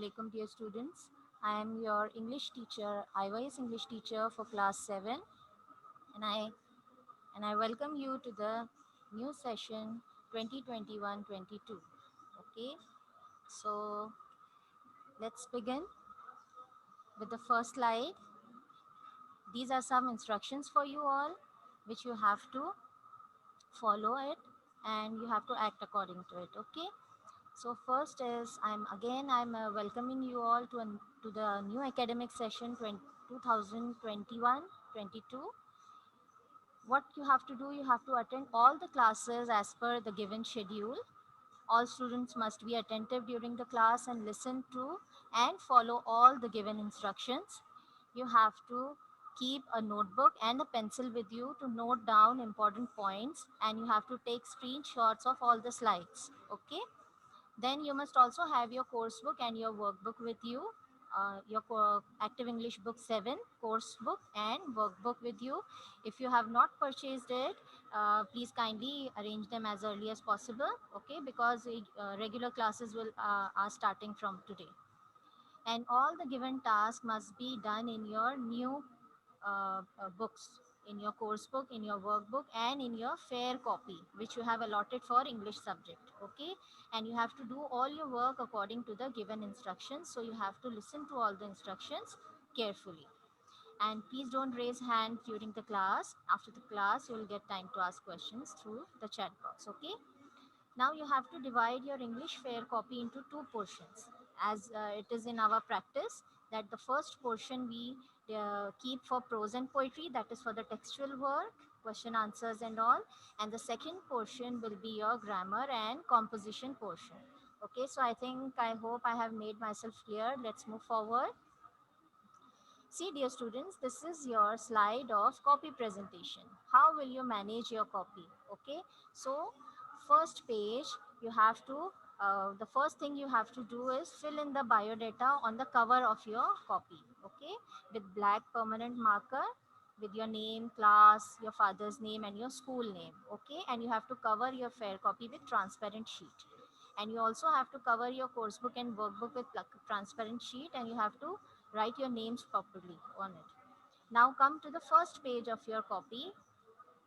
alaikum, dear students. I am your English teacher, IYS English teacher for class 7, and I welcome you to the new session 2021-22. Okay, so let's begin with the first slide. These are some instructions for you all, which you have to follow it and you have to act according to it. Okay. So first is I'm welcoming you all to the new academic session 2021-22. What you have to do, you have to attend all the classes as per the given schedule. All students must be attentive during the class and listen to and follow all the given instructions. You have to keep a notebook and a pencil with you to note down important points, and you have to take screenshots of all the slides. Okay. Then you must also have your course book and your workbook with you, Active English Book 7 course book and workbook with you. If you have not purchased it, please kindly arrange them as early as possible, okay, because regular classes are starting from today. And all the given tasks must be done in your new books, in your course book, in your workbook, and in your fair copy which you have allotted for English subject. Okay, and you have to do all your work according to the given instructions, so you have to listen to all the instructions carefully. And please don't raise hand during the class. After the class you will get time to ask questions through the chat box. Okay, now you have to divide your English fair copy into two portions, as it is in our practice that the first portion we keep for prose and poetry, that is for the textual work, question answers and all, and the second portion will be your grammar and composition portion. Okay, so I hope I have made myself clear. Let's move forward. See, dear students, this is your slide of copy presentation. How will you manage your copy? Okay, so first page, you have to, the first thing you have to do is fill in the biodata on the cover of your copy. Okay, with black permanent marker, with your name, class, your father's name, and your school name. Okay, and you have to cover your fair copy with transparent sheet. And you also have to cover your course book and workbook with transparent sheet, and you have to write your names properly on it. Now come to the first page of your copy.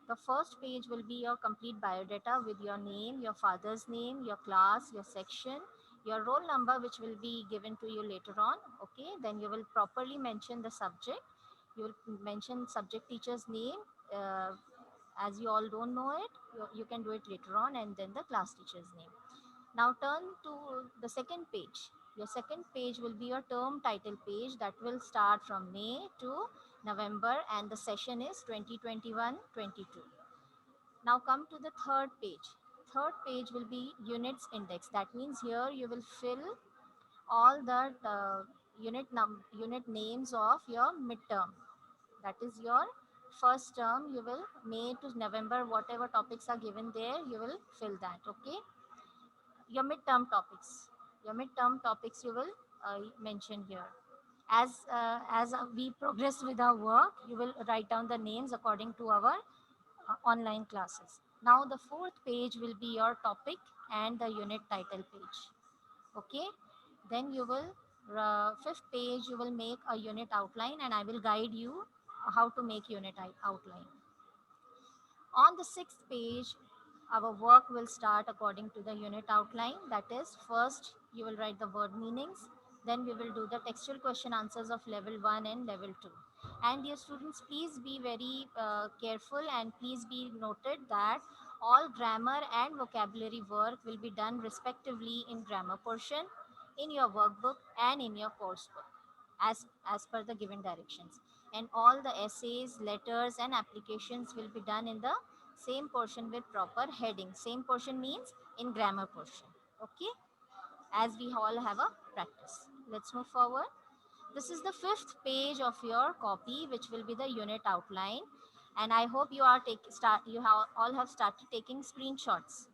The first page will be your complete biodata with your name, your father's name, your class, your section, your roll number, which will be given to you later on. Okay, then you will properly mention the subject. You will mention subject teacher's name. As you all don't know it, you can do it later on, and then the class teacher's name. Now turn to the second page. Your second page will be your term title page that will start from May to November, and the session is 2021-22. Now come to the third page. Third page will be units index. That means here you will fill all the unit names of your midterm. That is your first term. You will May to November, whatever topics are given there, you will fill that. Okay, your midterm topics you will mention here. As we progress with our work, you will write down the names according to our online classes. Now the fourth page will be your topic and the unit title page. Okay, then you will fifth page you will make a unit outline, and I will guide you how to make unit outline. On the sixth page, our work will start according to the unit outline. That is, first you will write the word meanings, then we will do the textual question answers of level 1 and level 2. And dear students, please be very careful, and please be noted that all grammar and vocabulary work will be done respectively in grammar portion, in your workbook, and in your course book, as per the given directions. And all the essays, letters, and applications will be done in the same portion with proper heading. Same portion means in grammar portion. Okay, as we all have a practice. Let's move forward. This is the fifth page of your copy, which will be the unit outline. And I hope you have all have started taking screenshots.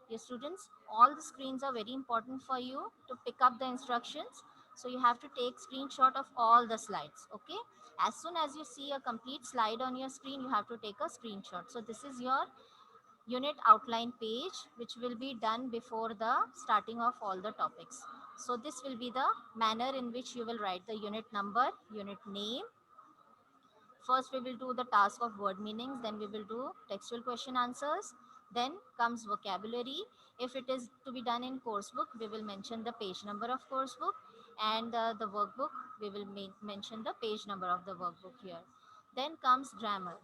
Dear students, all the screens are very important for you to pick up the instructions. So you have to take screenshot of all the slides. Okay. As soon as you see a complete slide on your screen, you have to take a screenshot. So this is your unit outline page, which will be done before the starting of all the topics. So this will be the manner in which you will write the unit number, unit name. First, we will do the task of word meanings, then we will do textual question answers, then comes vocabulary. If it is to be done in course book, we will mention the page number of course book, and the workbook, we will mention the page number of the workbook here. Then comes grammar.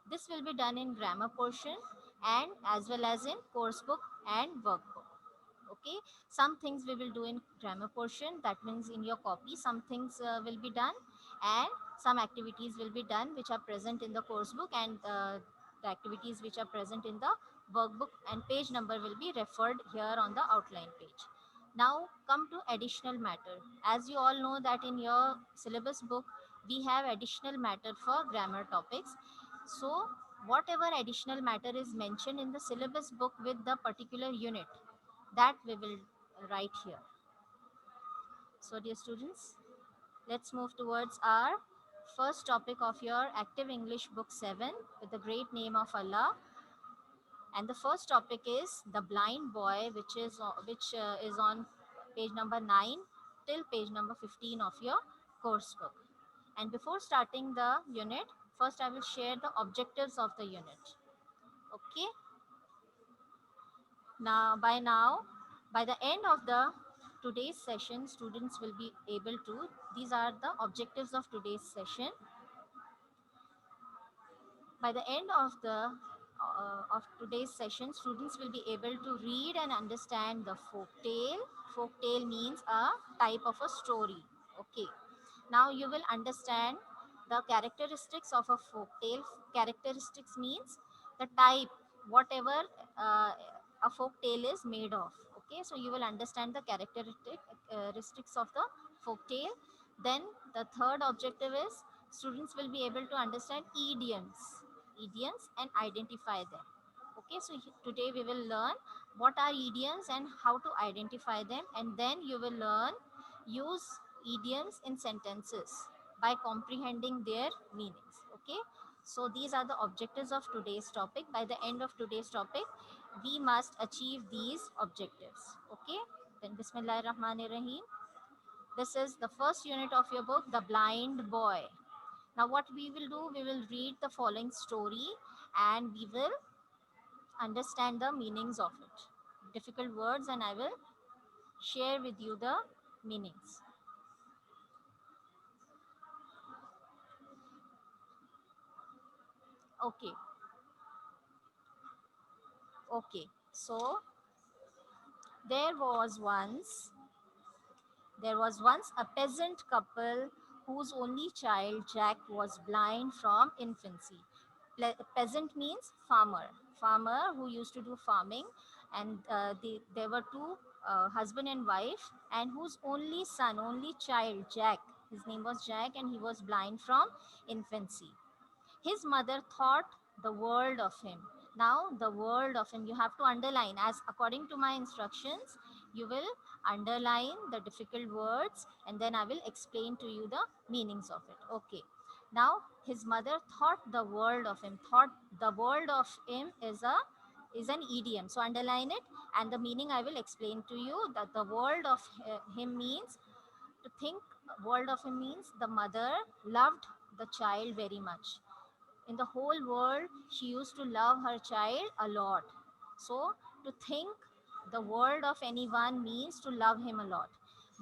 This will be done in grammar portion and as well as in course book and workbook. Okay, some things we will do in grammar portion, that means in your copy some things will be done, and some activities will be done which are present in the course book, and the activities which are present in the workbook, and page number will be referred here on the outline page. Now come to additional matter. As you all know that in your syllabus book we have additional matter for grammar topics. So whatever additional matter is mentioned in the syllabus book with the particular unit, that we will write here. So dear students, let's move towards our first topic of your Active English Book 7 with the great name of Allah. And the first topic is The Blind Boy, which is on page number 9 till page number 15 of your course book. And before starting the unit, first I will share the objectives of the unit. Okay? By the end of the today's session, students will be able to, these are the objectives of today's session. By the end of today's session, students will be able to read and understand the folk tale. Folk tale means a type of a story. Okay, now you will understand the characteristics of a folk tale. Characteristics means the type, whatever uh, a folk tale is made of. Okay, so you will understand the characteristics of the folk tale. Then the third objective is students will be able to understand idioms and identify them. Okay, so today we will learn what are idioms and how to identify them, and then you will learn use idioms in sentences by comprehending their meanings. Okay, so these are the objectives of today's topic. By the end of today's topic, we must achieve these objectives. Okay, then Bismillahir Rahmanir Rahim. This is the first unit of your book, The Blind Boy. Now, what we will do, we will read the following story and we will understand the meanings of it. Difficult words, and I will share with you the meanings. Okay, okay. So, there was once there was once a peasant couple whose only child Jack was blind from infancy. Peasant means farmer. Farmer who used to do farming, and there were two husband and wife, and whose only son, only child Jack. His name was Jack, and he was blind from infancy. His mother thought the world of him. Now, the world of him, you have to underline, as according to my instructions, you will underline the difficult words and then I will explain to you the meanings of it. Okay. Now, his mother thought the world of him. Thought the world of him is an idiom. So underline it, and the meaning I will explain to you. That the world of him means to think. World of him means the mother loved the child very much. In the whole world, she used to love her child a lot. So, to think the world of anyone means to love him a lot.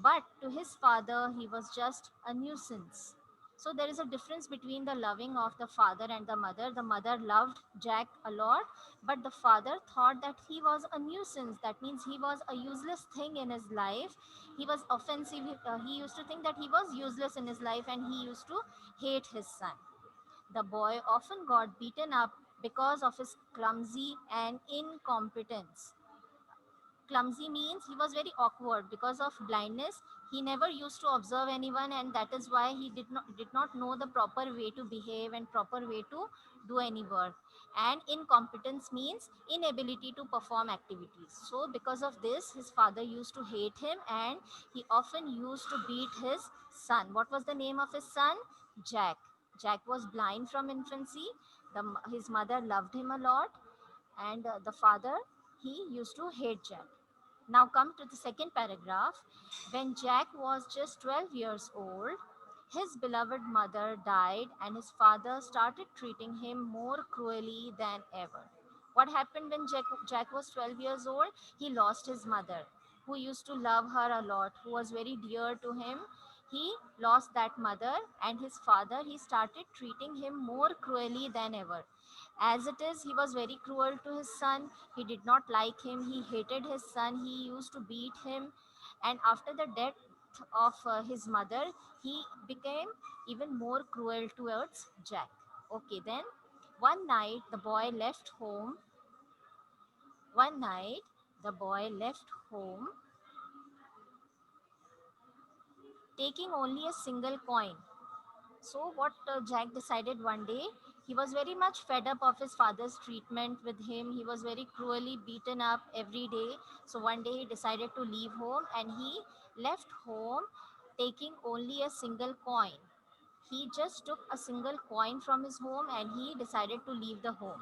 But to his father, he was just a nuisance. So, there is a difference between the loving of the father and the mother. The mother loved Jack a lot, but the father thought that he was a nuisance. That means he was a useless thing in his life. He was offensive. He used to think that he was useless in his life, and he used to hate his son. The boy often got beaten up because of his clumsy and incompetence. Clumsy means he was very awkward because of blindness. He never used to observe anyone, and that is why he did not know the proper way to behave and proper way to do any work. And incompetence means inability to perform activities. So because of this, his father used to hate him, and he often used to beat his son. What was the name of his son? Jack. Jack was blind from infancy. His mother loved him a lot, and the father, he used to hate Jack. Now come to the second paragraph. When Jack was just 12 years old, his beloved mother died and his father started treating him more cruelly than ever. What happened when Jack was 12 years old? He lost his mother, who used to love her a lot, who was very dear to him. He lost that mother, and his father, he started treating him more cruelly than ever. As it is, he was very cruel to his son. He did not like him. He hated his son. He used to beat him. And after the death of his mother, he became even more cruel towards Jack. Okay, then one night the boy left home. One night the boy left home taking only a single coin. So, what Jack decided one day, he was very much fed up of his father's treatment with him. He was very cruelly beaten up every day. So, one day he decided to leave home and he left home taking only a single coin. He just took a single coin from his home and he decided to leave the home.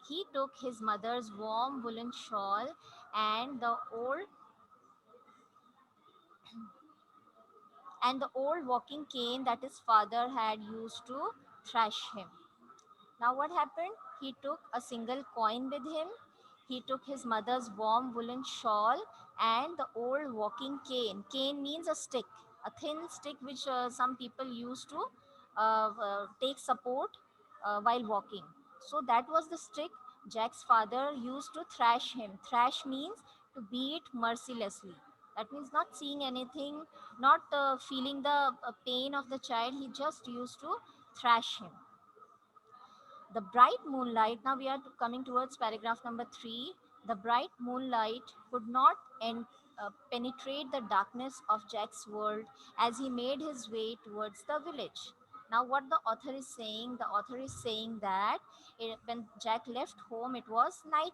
He took his mother's warm woolen shawl and the old walking cane that his father had used to thrash him. Now, what happened? He took a single coin with him. He took his mother's warm woolen shawl and the old walking cane. Cane means a stick, a thin stick which some people used to take support while walking. So, that was the stick Jack's father used to thrash him. Thrash means to beat mercilessly. That means not seeing anything, not feeling the pain of the child. He just used to thrash him. The bright moonlight, now we are coming towards paragraph number 3. The bright moonlight could not penetrate the darkness of Jack's world as he made his way towards the village. Now, what the author is saying, the author is saying that when Jack left home, it was night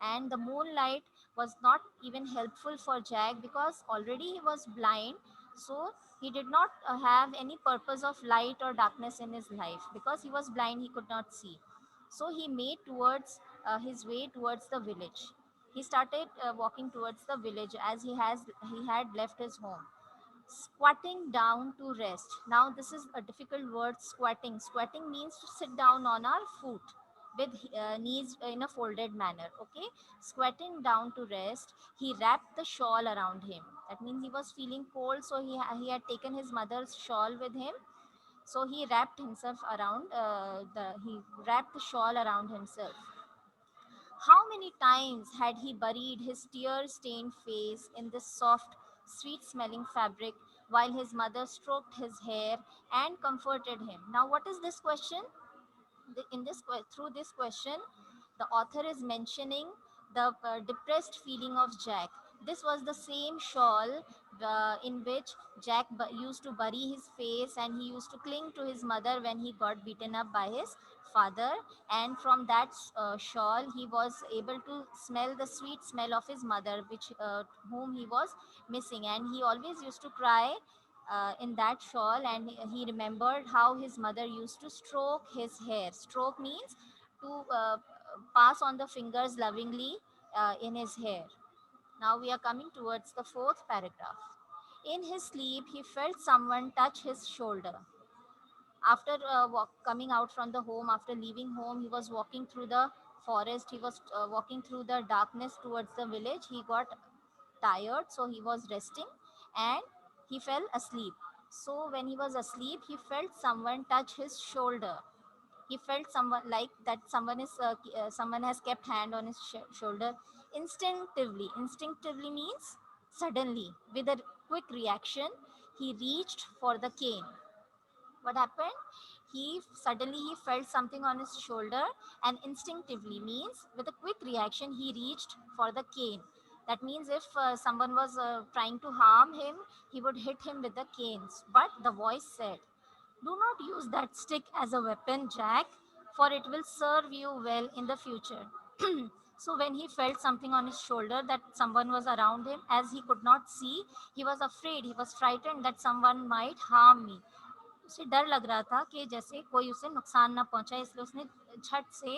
and the moonlight was not even helpful for Jack because already he was blind. So he did not have any purpose of light or darkness in his life because he was blind, he could not see. So he made towards his way towards the village. He started walking towards the village as he had left his home. Squatting down to rest. Now, this is a difficult word, squatting. Squatting means to sit down on our foot with knees in a folded manner. Okay, squatting down to rest, he wrapped the shawl around him. That means he was feeling cold, so he had taken his mother's shawl with him. So he wrapped himself around he wrapped the shawl around himself. How many times had he buried his tear stained face in this soft, sweet smelling fabric while his mother stroked his hair and comforted him? Now, what is this question? Through this question, the author is mentioning the depressed feeling of Jack. This was the same shawl in which Jack used to bury his face and he used to cling to his mother when he got beaten up by his father. And from that shawl, he was able to smell the sweet smell of his mother, which whom he was missing. And he always used to cry in that shawl, and he remembered how his mother used to stroke his hair. Stroke means to pass on the fingers lovingly in his hair. Now we are coming towards the fourth paragraph. In his sleep, he felt someone touch his shoulder. After coming out from the home, after leaving home, he was walking through the forest. He was walking through the darkness towards the village. He got tired, so he was resting and he fell asleep. So when he was asleep, he felt someone touch his shoulder. He felt someone like that someone has kept hand on his shoulder. Instinctively means suddenly, with a quick reaction, he reached for the cane. What happened? He felt something on his shoulder, and instinctively means with a quick reaction he reached for the cane. That means if someone was trying to harm him, he would hit him with the canes. But the voice said, "Do not use that stick as a weapon, Jack, for it will serve you well in the future." So when he felt something on his shoulder, that someone was around him, as he could not see, he was afraid, he was frightened that someone might harm me. उसे डर लग रहा था कि जैसे कोई उसे नुकसान ना पहुंचाए, इसलिए उसने झट से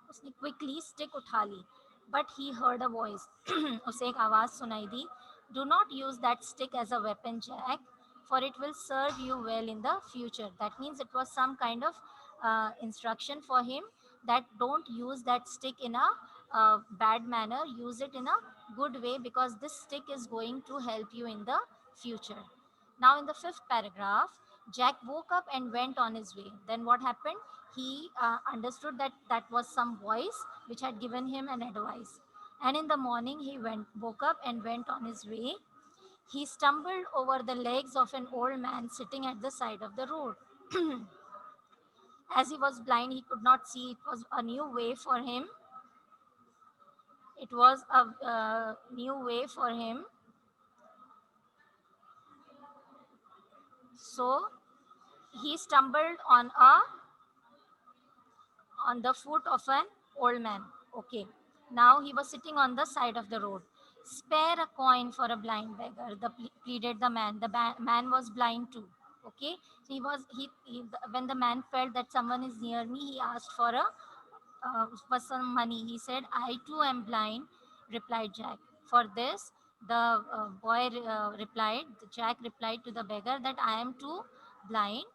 उसने क्विकली स्टिक उठा ली. But he heard a voice. उसे एक आवाज सुनाई दी. Do not use that stick as a weapon, Jack, for it will serve you well in the future. That means it was some kind of instruction for him that don't use that stick in a bad manner. Use it in a good way because this stick is going to help you in the future. Now, in the fifth paragraph, Jack woke up and went on his way. Then, what happened? He understood that that was some voice which had given him an advice. And in the morning, woke up and went on his way. He stumbled over the legs of an old man sitting at the side of the road. As he was blind, he could not see. It was a new way for him. It was a new way for him. So he stumbled on the foot of an old man. Okay. Now he was sitting on the side of the road. Spare a coin for a blind beggar, pleaded the man. Man was blind too. Okay. So when the man felt that someone is near me, he asked for some money. He said, I too am blind, replied Jack. For this, Jack replied to the beggar that I am too blind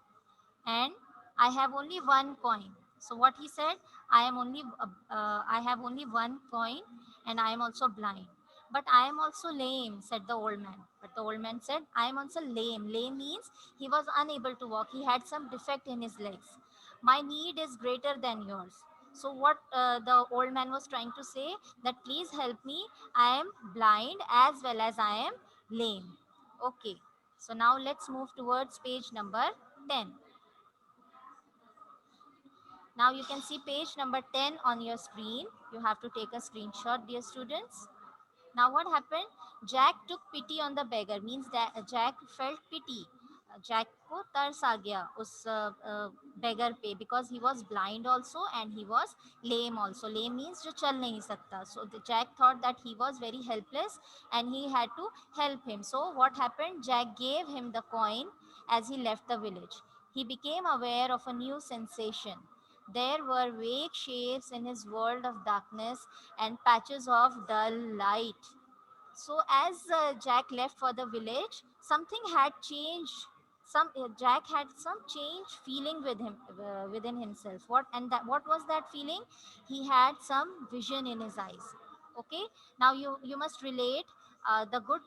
and I have only one coin. So what he said, I have only one coin, and I am also blind. But I am also lame, said the old man. But the old man said, I am also lame. Lame means he was unable to walk. He had some defect in his legs. My need is greater than yours. So what the old man was trying to say that please help me. I am blind as well as I am lame. Okay. So now let's move towards page number 10. Now you can see page number 10 on your screen. You have to take a screenshot, dear students. Now what happened? Jack took pity on the beggar. Means that Jack felt pity. Jack को तरस आ गया उस beggar पे because he was blind also and he was lame also. Lame means जो चल नहीं सकता. So the Jack thought that he was very helpless and he had to help him. So what happened? Jack gave him the coin as he left the village. He became aware of a new sensation. There were vague shapes in his world of darkness and patches of dull light. So as Jack left for the village, something had changed. Jack had some change feeling within himself. What was that feeling? He had some vision in his eyes. Okay. Now you must relate the good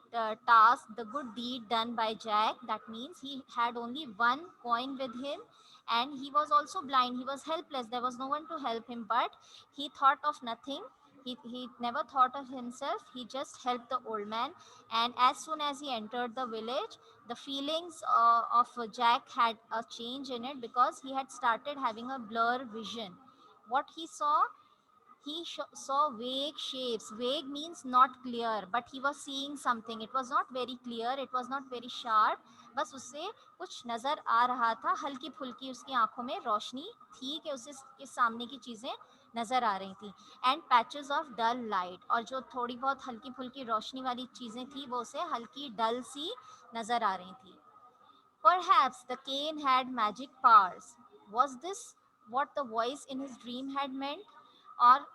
task, the good deed done by Jack. That means he had only one coin with him, and he was also blind. He was helpless. There was no one to help him, but he thought of nothing. He never thought of himself. He just helped the old man. And as soon as he entered the village, the feelings of Jack had a change in it because he had started having a blur vision. What he saw, saw vague shapes. Vague means not clear, but he was seeing something. It was not very clear, it was not very sharp. बस उससे कुछ नजर आ रहा था, हल्की फुल्की उसकी आंखों में रोशनी थी कि उसे के सामने की चीजें नजर आ रही थी. And patches of dull light, और जो थोड़ी बहुत हल्की फुल्की रोशनी वाली चीजें थी वो उसे हल्की डल सी नजर आ रही थी. Perhaps the cane had magic powers. Was this what the voice in his dream had meant? और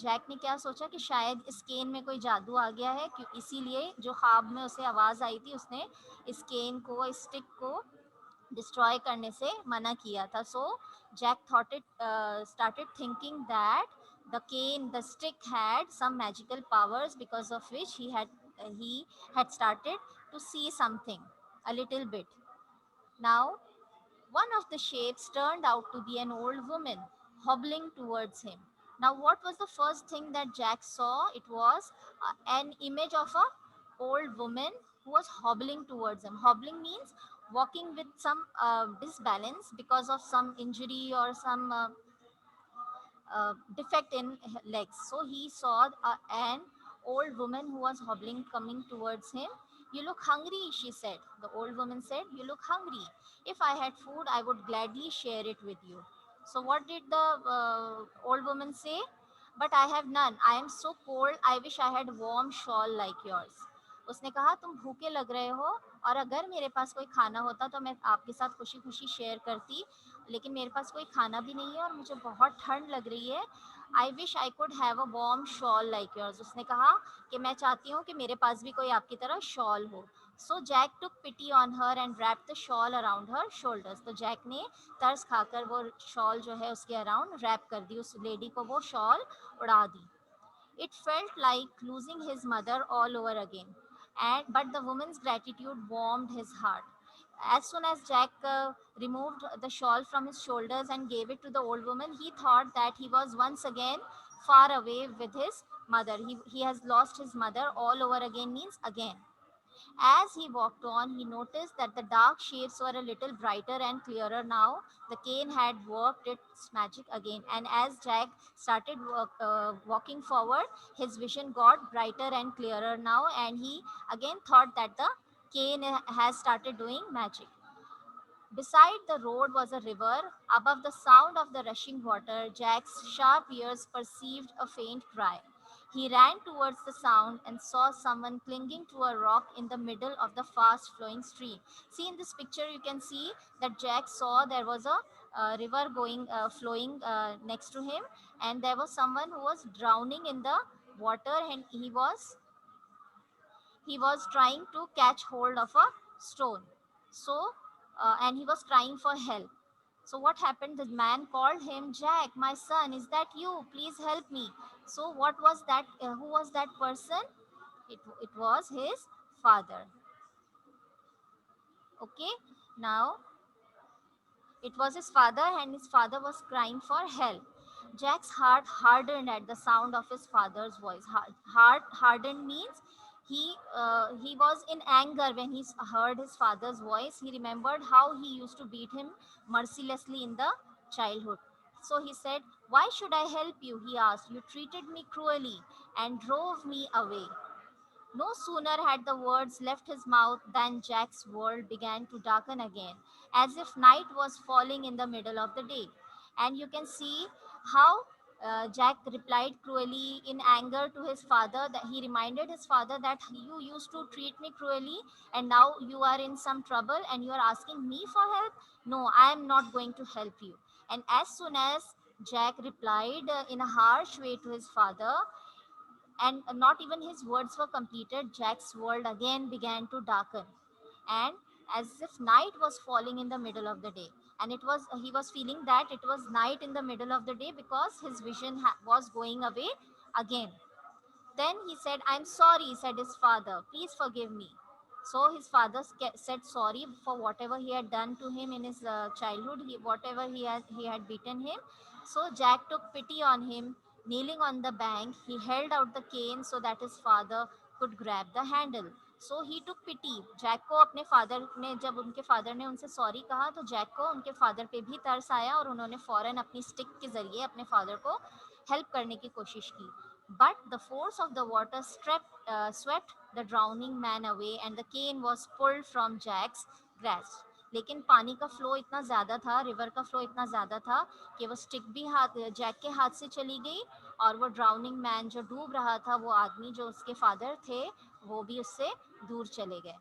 जैक ने क्या सोचा कि शायद इस केन में कोई जादू आ गया है, क्यों इसीलिए जो ख्वाब में उसे आवाज़ आई थी उसने इस केन को, इस स्टिक को डिस्ट्रॉय करने से मना किया था. So Jack thought it started thinking that the stick had some magical powers because of which he had started to see something a little bit. Now, one of the shapes turned out to be an old woman hobbling towards him. Now, what was the first thing that Jack saw? It was an image of a old woman who was hobbling towards him. Hobbling means walking with some disbalance because of some injury or some defect in legs. So he saw an old woman who was hobbling coming towards him. You look hungry, she said. The old woman said, you look hungry. If I had food, I would gladly share it with you. So what did the old woman say? But I have none. I am so cold. I wish I had warm shawl like yours. उसने कहा तुम भूखे लग रहे हो और अगर मेरे पास कोई खाना होता तो मैं आपके साथ खुशी खुशी शेयर करती. लेकिन मेरे पास कोई खाना भी नहीं है और मुझे बहुत ठंड लग रही है। I wish I could have a warm shawl like yours. उसने कहा कि मैं चाहती हूँ कि मेरे पास भी कोई आपकी तरह शॉल हो। So Jack took pity on her and wrap the shawl around her shoulders. तो जैक ने तरस खाकर वो शॉल जो है उसके अराउंड रैप कर दी, उस लेडी को वो शॉल उड़ा दी। It felt like losing his mother all over again, and but the woman's gratitude warmed his heart. As soon as Jack removed the shawl from his shoulders and gave it to the old woman, he thought that he was once again far away with his mother. He has lost his mother all over again, means again. As he walked on, he noticed that the dark shapes were a little brighter and clearer now. The cane had worked its magic again, and as Jack started walking forward, his vision got brighter and clearer now, and he again thought that the cane has started doing magic. Beside the road was a river. Above the sound of the rushing water, Jack's sharp ears perceived a faint cry. He ran towards the sound and saw someone clinging to a rock in the middle of the fast flowing stream. See, in this picture, you can see that Jack saw there was a river flowing next to him, and there was someone who was drowning in the water, and he was trying to catch hold of a stone. So, and he was crying for help. So, what happened? The man called him, Jack, my son, is that you? Please help me. So, what was that? Who was that person? It was his father. Okay, now it was his father, and his father was crying for help. Jack's heart hardened at the sound of his father's voice. Heart hardened means he was in anger when he heard his father's voice. He remembered how he used to beat him mercilessly in the childhood. So he said, "Why should I help you?" he asked. "You treated me cruelly and drove me away." No sooner had the words left his mouth than Jack's world began to darken again, as if night was falling in the middle of the day. And you can see how Jack replied cruelly in anger to his father. That he reminded his father that you used to treat me cruelly, and now you are in some trouble and you are asking me for help. No, I am not going to help you. And as soon as Jack replied in a harsh way to his father, and not even his words were completed, Jack's world again began to darken, and as if night was falling in the middle of the day. And he was feeling that it was night in the middle of the day because his vision was going away again. Then he said, "I'm sorry," said his father. "Please forgive me." So his father said sorry for whatever he had done to him in his childhood, whatever he had beaten him. So Jack took pity on him. Kneeling on the bank, he held out the cane so that his father could grab the handle. So he took pity. Jack को अपने father ने, जब उनके father ने उनसे sorry कहा, तो Jack को उनके फादर पे भी तरस आया और उन्होंने फौरन अपनी स्टिक के जरिए अपने फादर को हेल्प करने की कोशिश की. But the force of the water swept the drowning man away, and the cane was pulled from Jack's grasp. लेकिन पानी का फ्लो इतना ज़्यादा था, रिवर का फ्लो इतना ज़्यादा था कि वो स्टिक भी जैक के हाथ से चली गई, और वो ड्राउनिंग मैन जो डूब रहा था, वो आदमी जो उसके फादर थे, वो भी उससे दूर चले गए.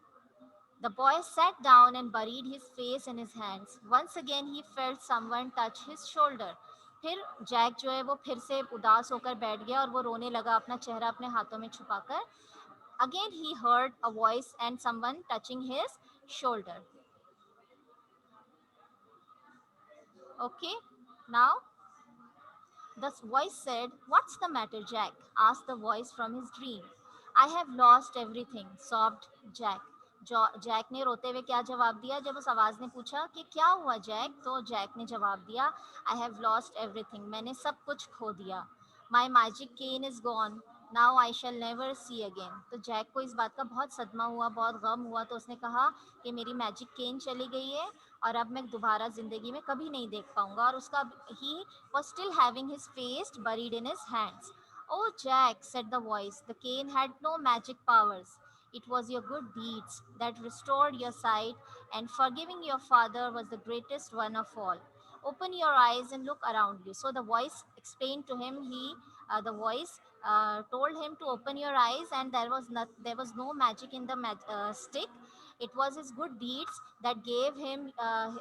The boy sat down and buried his face in his hands. Once again he felt someone touch his shoulder. फिर जैक जो है वो फिर से उदास होकर बैठ गया और वो रोने लगा, अपना चेहरा अपने हाथों में छुपाकर. Again he heard a voice and someone touching his shoulder. Okay, now the voice said, "What's the matter, Jack?" asked the voice from his dream. "I have lost everything," sobbed Jack. Jack ने रोते हुए क्या जवाब दिया? जब उस आवाज ने पूछा कि क्या हुआ जैक, तो जैक ने जवाब दिया, "आई हैव लॉस्ट एवरीथिंग," मैंने सब कुछ खो दिया. "My magic cane is gone, now I shall never see again." तो जैक को इस बात का बहुत सदमा हुआ, बहुत गम हुआ, तो उसने कहा कि मेरी मैजिक केन चली गई है और अब मैं दोबारा जिंदगी में कभी नहीं देख पाऊंगा. और उसका ही was still having his face buried in his hands. "Oh, Jack," said the voice, "the cane had no magic powers. It was your good deeds that restored your sight, and forgiving your father was the greatest one of all. Open your eyes and look around you." So the voice explained to him. The voice told him to open your eyes, and there was no magic in the stick. It was his good deeds that gave him,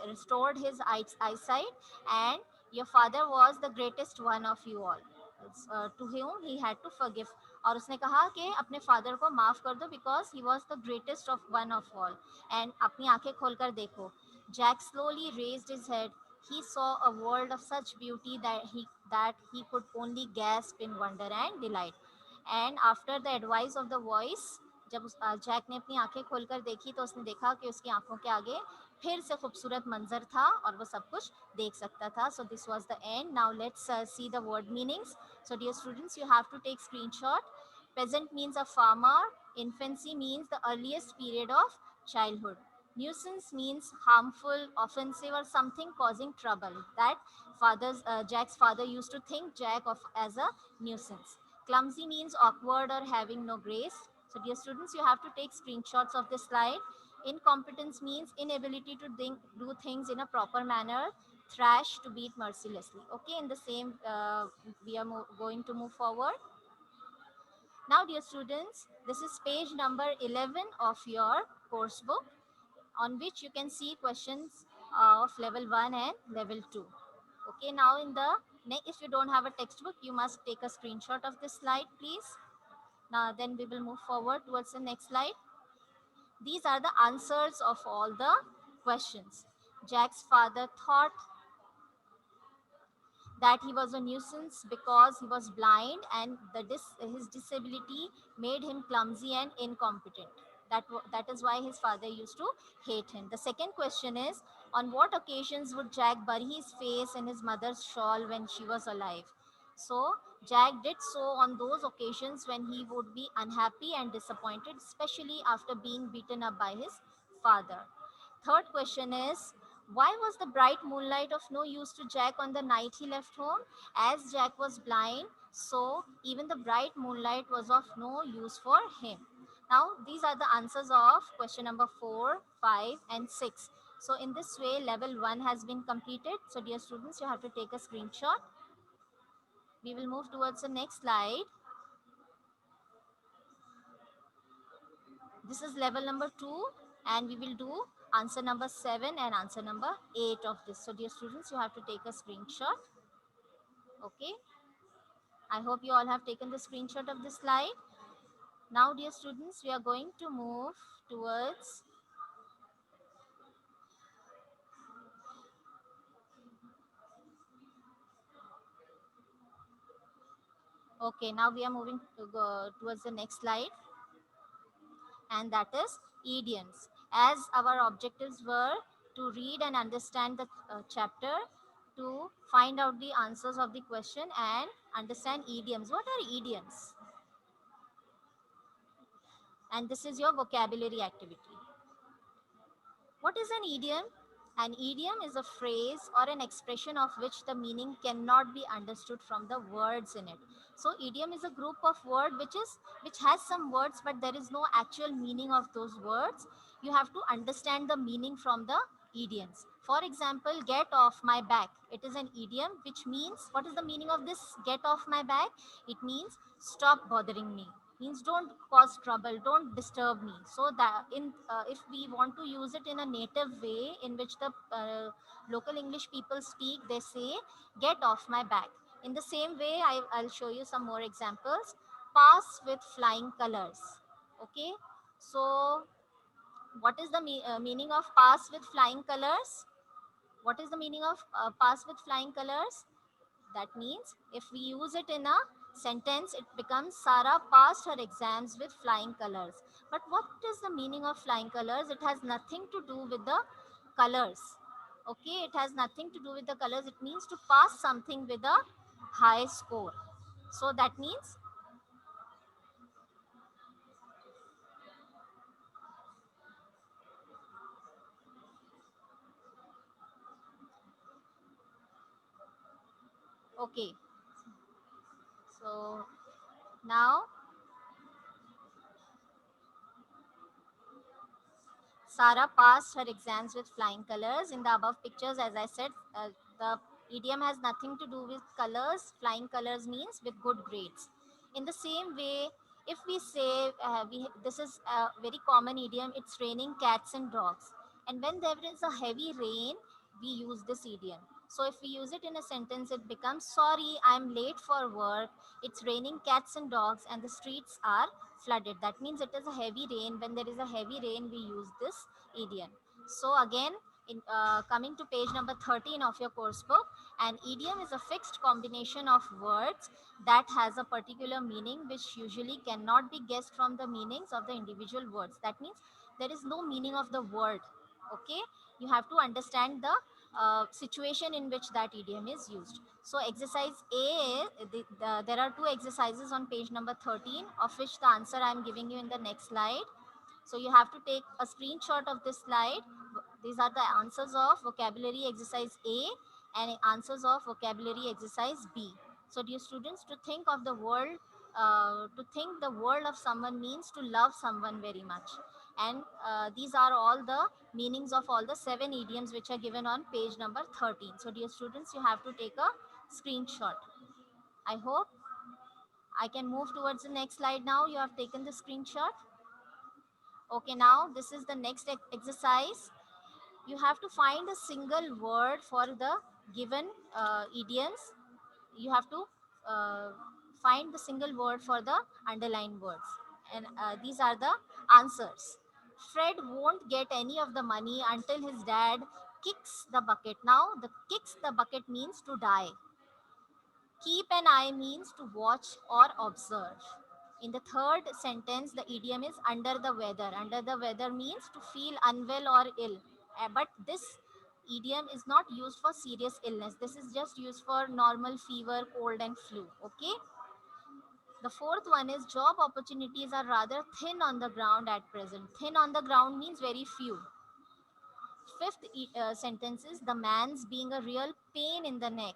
restored his eyesight, and your father was the greatest one of you all, to whom he had to forgive. और उसने कहा कि अपने father को माफ कर दो because he was the greatest of one of all. And अपनी आंखें खोलकर देखो. Jack slowly raised his head. He saw a world of such beauty that he could only gasp in wonder and delight. And after the advice of the voice, जब Jack ने अपनी आंखें खोलकर देखी तो उसने देखा कि उसकी आंखों के आगे फिर से खूबसूरत मंजर था और वो सब कुछ देख सकता था. So this was the end. Now let's see the word meanings. So dear students, you have to take screenshot. Peasant means a farmer. Infancy means the earliest period of childhood. Nuisance means harmful, offensive, or something causing trouble. That Jack's father used to think Jack of as a nuisance. Clumsy means awkward or having no grace. So dear students, you have to take screenshots of this slide. Incompetence means inability to do things in a proper manner. Thrash, to beat mercilessly. Okay, in the same, we are going to move forward. Now, dear students, this is page number 11 of your course book, on which you can see questions of level 1 and level 2. Okay, now in the next, if you don't have a textbook, you must take a screenshot of this slide, please. Now, then we will move forward towards the next slide. These are the answers of all the questions. Jack's father thought that he was a nuisance because he was blind, and his disability made him clumsy and incompetent. That is why his father used to hate him. The second question is, on what occasions would Jack bury his face in his mother's shawl when she was alive? So Jack did so on those occasions when he would be unhappy and disappointed, especially after being beaten up by his father. Third question is, why was the bright moonlight of no use to Jack on the night he left home? As Jack was blind, so even the bright moonlight was of no use for him. Now, these are the answers of question number 4, 5, and 6. So, in this way, level 1 has been completed. So, dear students, you have to take a screenshot. We will move towards the next slide. This is level number 2, and we will do answer number 7 and answer number 8 of this. So dear students, you have to take a screenshot. Okay. I hope you all have taken the screenshot of this slide. Now dear students, we are going to move towards okay, now we are moving to go towards the next slide, and that is idioms. As our objectives were to read and understand the chapter, to find out the answers of the question and understand idioms. What are idioms? And this is your vocabulary activity. What is an idiom? An idiom is a phrase or an expression of which the meaning cannot be understood from the words in it. So idiom is a group of words which has some words, but there is no actual meaning of those words. You have to understand the meaning from the idioms. For example, get off my back. It is an idiom which means, what is the meaning of this get off my back? It means stop bothering me, means don't cause trouble, don't disturb me. So that in if we want to use it in a native way in which the local English people speak, they say get off my back. In the same way, I'll show you some more examples. Pass with flying colors. Okay, so what is the meaning of pass with flying colors? What is the meaning of pass with flying colors? That means if we use it in a sentence, it becomes Sarah passed her exams with flying colors. But what is the meaning of flying colors? It has nothing to do with the colors. Okay, it has nothing to do with the colors. It means to pass something with a high score. So that means, okay. So now Sarah passed her exams with flying colors. In the above pictures, as I said, the idiom has nothing to do with colors. Flying colors means with good grades. In the same way, If we say this is a very common idiom, it's raining cats and dogs, and when there is a heavy rain we use this idiom. So if we use it in a sentence, it becomes, sorry, I'm late for work, it's raining cats and dogs and the streets are flooded. That means it is a heavy rain. When there is a heavy rain we use this idiom. So again, in coming to page number 13 of your course book, an idiom is a fixed combination of words that has a particular meaning which usually cannot be guessed from the meanings of the individual words. That means there is no meaning of the word. Okay, you have to understand the situation in which that idiom is used. So exercise A, there are two exercises on page number 13, of which the answer I am giving you in the next slide. So you have to take a screenshot of this slide. These are the answers of vocabulary exercise A and answers of vocabulary exercise B. So dear students, to think the world of someone means to love someone very much. And these are all the meanings of all the 7 idioms which are given on page number 13. So dear students, you have to take a screenshot. I hope I can move towards the next slide now. You have taken the screenshot. Okay, now this is the next exercise. You have to find a single word for the given idioms. You have to uh, find the single word for the underlined words, and these are the answers. Fred won't get any of the money until his dad kicks the bucket. Now the kicks the bucket means to die. Keep an eye means to watch or observe. In the third sentence, the idiom is under the weather. Under the weather means to feel unwell or ill. But this idiom is not used for serious illness. This is just used for normal fever, cold, and flu. Okay. The fourth one is job opportunities are rather thin on the ground at present. Thin on the ground means very few. Fifth sentence is the man's being a real pain in the neck.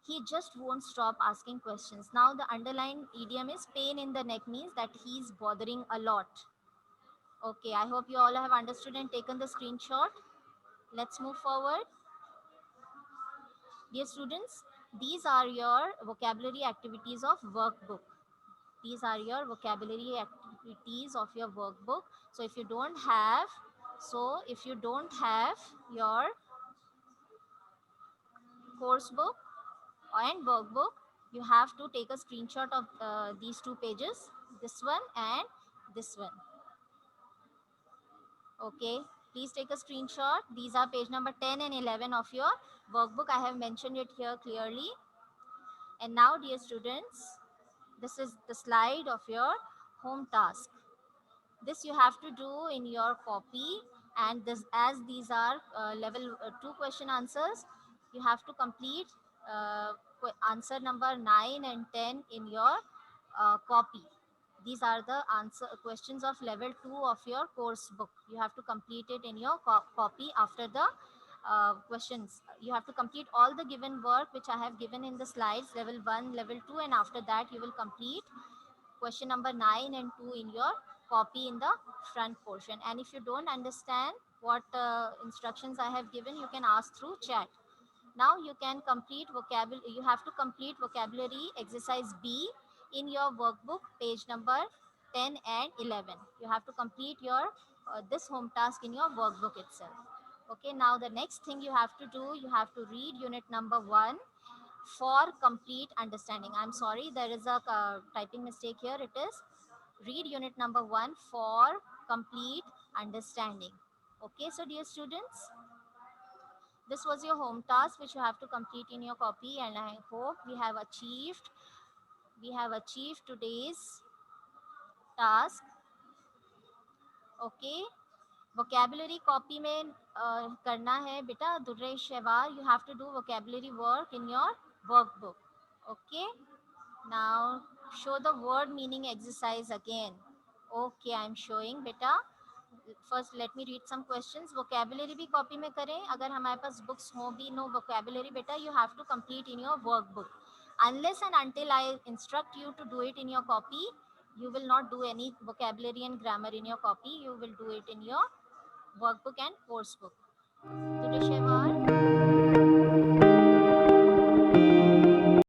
He just won't stop asking questions. Now the underlined idiom is pain in the neck means that he's bothering a lot. Okay, I hope you all have understood and taken the screenshot. Let's move forward. Dear students, these are your vocabulary activities of workbook. These are your vocabulary activities of your workbook. So if you don't have your course book and workbook, you have to take a screenshot of these two pages, this one and this one. Okay, please take a screenshot. These are page number 10 and 11 of your workbook. I have mentioned it here clearly. And now dear students, this is the slide of your home task. This you have to do in your copy, and this, as these are level 2 question answers, you have to complete answer number 9 and 10 in your copy. These are the answer questions of level 2 of your course book. You have to complete it in your copy. After the questions, you have to complete all the given work which I have given in the slides, level 1, level 2, and after that you will complete question number 9 and 2 in your copy in the front portion. And if you don't understand what instructions I have given, you can ask through chat. Now you have to complete vocabulary exercise B in your workbook, page number 10 and 11. You have to complete your this home task in your workbook itself. Okay, now the next thing you have to do, you have to read unit number 1 for complete understanding. I'm sorry, there is a typing mistake here. It is read unit number 1 for complete understanding. Okay, so dear students, this was your home task which you have to complete in your copy, and I hope we have achieved today's task. Okay, vocabulary copy में करना है बेटा. Durre Shevar, you have to do vocabulary work in your workbook. Okay, now show the word meaning exercise again. Okay, I'm showing beta. First let me read some questions. Vocabulary भी copy में करें अगर हमारे पास books हो भी. No vocabulary beta, you have to complete in your workbook. Unless and until I instruct you to do it in your copy, you will not do any vocabulary and grammar in your copy. You will do it in your workbook and course book. Today